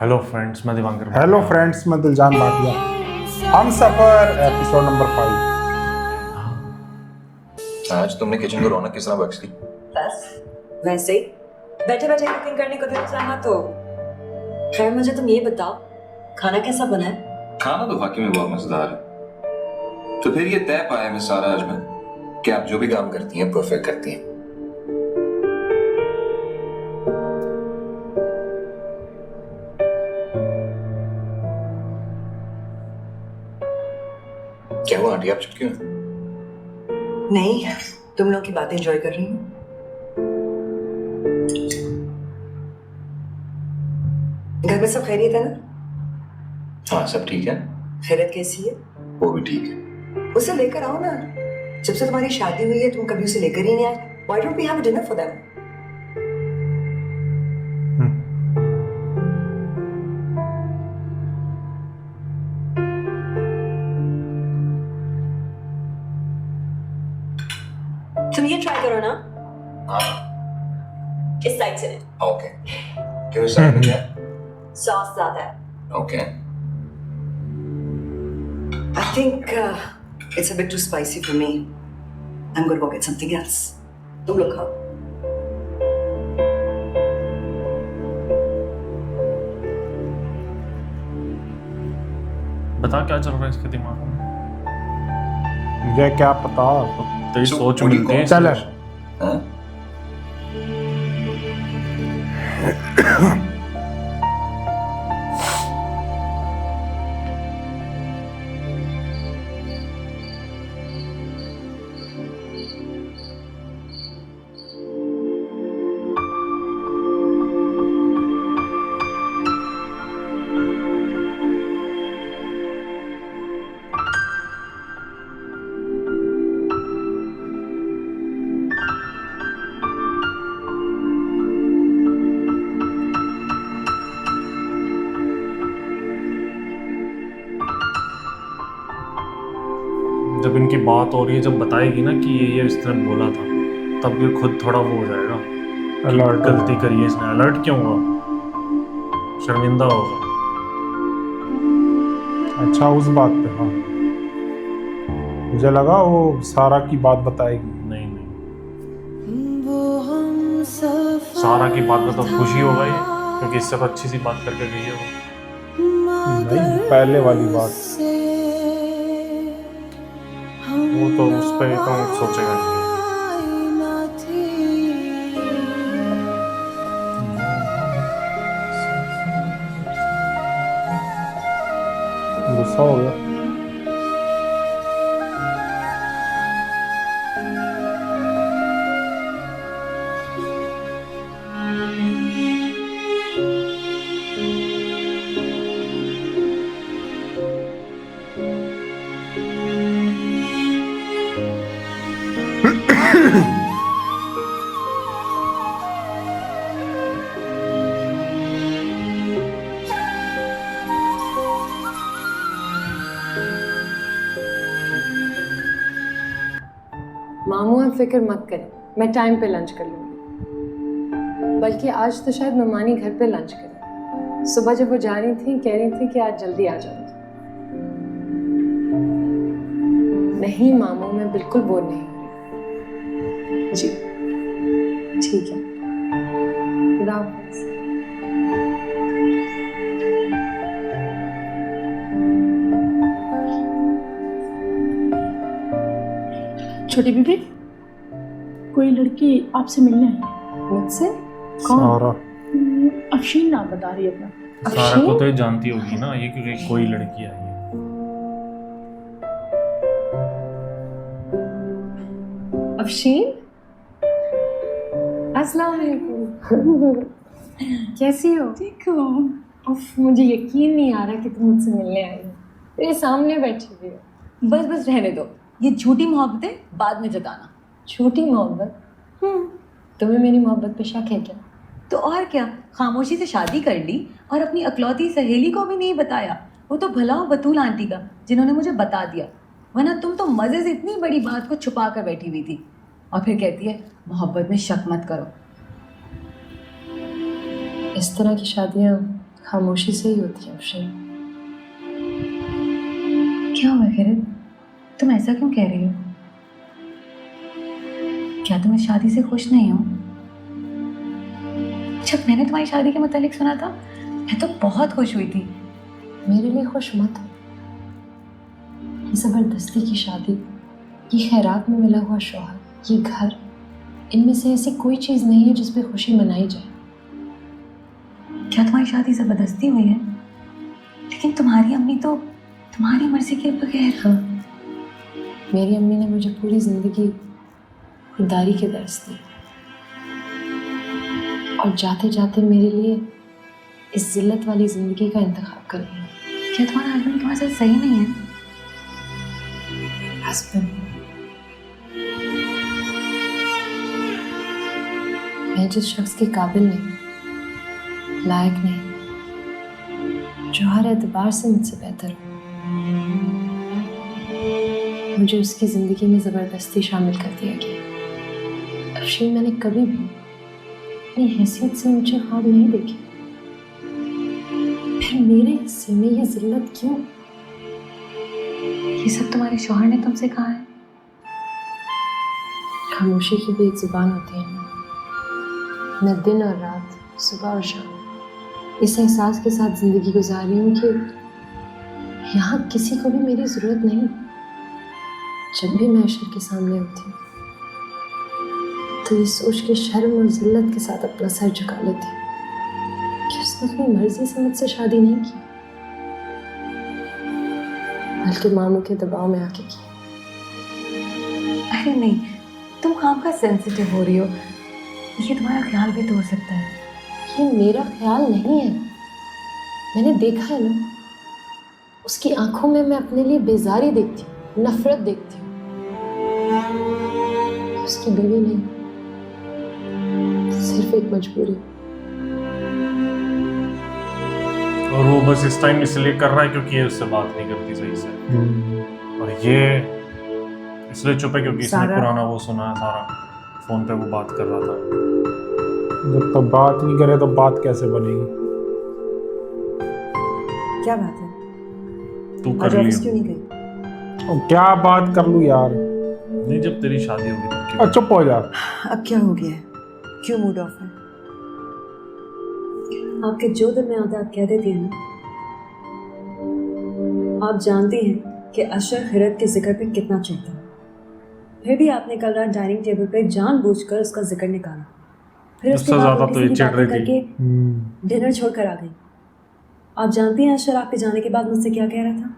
Hello friends, मैं दिवांकर। Hello friends, मैं दिलजान भाटिया। हम सफर एपिसोड नंबर 5। आज तुमने किचन को रौनक किस तरह बख्श दी? बस वैसे ही बैठे बैठे कुकिंग करने को दिल चाहा तो। खैर मुझे तुम ये बताओ, खाना कैसा बना है? खाना तो वाकई में बहुत मजेदार है। तो फिर ये तय पाया मैं सारा आज में कि आप जो भी काम करती हैं परफेक्ट करती हैं। क्या हुआ आंटी, आप चुप क्यों हैं? नहीं, तुम लोग की बातें एंजॉय कर रही हूँ। घर में सब खैरियत है ना? हाँ सब ठीक है। खैरियत कैसी है? वो भी ठीक है। उसे लेकर आओ ना। जब से तुम्हारी शादी हुई है तुम कभी उसे लेकर ही नहीं आए। Why don't we have a dinner for them? तुम ये ट्राई करो ना, हाँ इस साइड से। ओके। क्यों इस साइड में क्या? सॉस ज्यादा है। Okay. I think it's a bit too spicy for me. I'm going to go get something else. तुम लोग खाओ। बता क्या चल रहा है इसके दिमाग में? मुझे क्या पता। तेरी So, सोच what do you मिलती है। चल हाँ? जब इनकी बात हो रही है, जब बताएगी ना कि ये इस तरह बोला था, तब ये खुद थोड़ा वो हो जाएगा। अलर्ट गलती करी है इसने। अलर्ट क्यों हुआ? शर्मिंदा होगा। अच्छा, उस बात पे। हाँ, मुझे लगा वो सारा की बात बताएगी। नहीं नहीं, सारा की बात में तो खुशी होगा ये, क्योंकि इससे तो अच्छी सी बात करके गई है वो। नहीं, पहले वाली बात। वो तो उस पर तो सोचेगा नहीं। गुस्सा हो गया। मामू आप फिक्र मत करें, मैं टाइम पे लंच कर लूँगी। बल्कि आज तो शायद मेहमानी घर पे लंच करें। सुबह जब वो जा रही थी कह रही थी कि आज जल्दी आ जाऊँगी। नहीं मामू, मैं बिल्कुल बोर नहीं हो रही। जी ठीक है, खुदा हाफिज़। छोटी बीबी, कोई लड़की आपसे मिलने आई। मुझसे? सारा। अफशीन नाम बता रही है अपना। सारा को तो ये जानती होगी ना ये, क्योंकि कोई लड़की आई है। अफशीन, अस्सलाम वालेकुम। कैसी हो? ठीक हो? उफ, मुझे यकीन नहीं आ रहा कि तुम मुझसे मिलने आई हो। तेरे सामने बैठी हुई हो। बस बस रहने दो, ये झूठी मोहब्बतें बाद में जताना। छोटी मोहब्बत? तुम्हें मेरी मोहब्बत पे शक है क्या? तो और क्या, खामोशी से शादी कर ली और अपनी अकलौती सहेली को भी नहीं बताया। वो तो भला हो बतूल आंटी का जिन्होंने मुझे बता दिया, वरना तुम तो मजे से इतनी बड़ी बात को छुपा कर बैठी हुई थी। और फिर कहती है मोहब्बत में शक मत करो। इस तरह की शादियाँ खामोशी से ही होती है अफशीन। क्या हुआ खैरत, तुम ऐसा क्यों कह रही हो? क्या तुम इस शादी से खुश नहीं हो? जब मैंने तुम्हारी शादी के मुतालिक सुना था मैं तो बहुत खुश हुई थी। मेरे लिए खुश मत हो। ये ज़बरदस्ती की शादी, ये खैरात में मिला हुआ शौहर, ये घर, इनमें से ऐसी कोई चीज़ नहीं है जिस पे खुशी मनाई जाए। क्या तुम्हारी शादी ज़बरदस्ती हुई है? लेकिन तुम्हारी अम्मी तो तुम्हारी मर्जी के बगैर। हाँ, मेरी अम्मी ने मुझे पूरी ज़िंदगी खुददारी के दर्स दिए और जाते जाते मेरे लिए इस जिल्लत वाली ज़िंदगी का इंतखाब कर लिया। क्या तुम्हारा हस्बैंड तुम्हारे साथ सही नहीं है? हस्बैंड, मैं जिस शख्स के काबिल नहीं, लायक नहीं, जो हर एतबार से मुझसे बेहतर हो, मुझे उसकी ज़िंदगी में ज़बरदस्ती शामिल कर दिया गया। अफशीन, मैंने कभी भी अपनी हैसियत से ऊंचे ख्वाब नहीं देखे, फिर मेरे हिस्से में ये जिल्लत क्यों? ये सब तुम्हारे शौहर ने तुमसे कहा है? खामोशी की भी एक ज़ुबान होती है ना। मैं दिन और रात, सुबह और शाम इस एहसास के साथ ज़िंदगी गुजार रही हूँ कि यहाँ किसी को भी मेरी ज़रूरत नहीं। जब भी मैं अशर के सामने होती हूँ तो ये सोच के शर्म और ज़िल्लत के साथ अपना सर झुका लेती हूँ कि उसने अपनी मर्जी से मुझसे शादी नहीं की, बल्कि मामू के दबाव में आके की। अरे नहीं, तुम काम का सेंसिटिव हो रही हो। ये तुम्हारा ख्याल भी तो हो सकता है। ये मेरा ख्याल नहीं है, मैंने देखा है ना, उसकी आंखों में मैं अपने लिए बेजारी देखती हूँ, नफरत देखती हूँ। उसकी बीवी नहीं, सिर्फ एक मजबूरी। और वो बस इस टाइम इसलिए कर रहा है क्योंकि ये उससे बात नहीं करती सही से, और ये इसलिए चुप है क्योंकि इसने सारा- पुराना वो सुना है सारा, फोन पे वो बात कर रहा था। जब तक बात नहीं करे तो बात कैसे बनेगी? क्या बात है? तू आज कर ऑफिस लियो। क्यों नहीं गई? अब क्या बात कर लूँ यार? नहीं, जब तेरी शादी होगी तब की बात। चुप हो जा। अब क्या हो गया है? क्यों मूड ऑफ है? आपके जो दिल में आता है आप कह देती हैं ना। आप जानती हैं कि अशर खैरत के जिक्र पे कितना चिढ़ता है, फिर भी आपने कल रात डाइनिंग टेबल पे जानबूझकर उसका जिक्र निकाला। फिर उसके उससे बाद ज्यादा वो तो ये किसी चिढ़ की रही बातें थी। करके डिनर छोड़कर आ गई। आप जानती हैं अशर आपके जाने के बाद मुझसे क्या कह रहा था?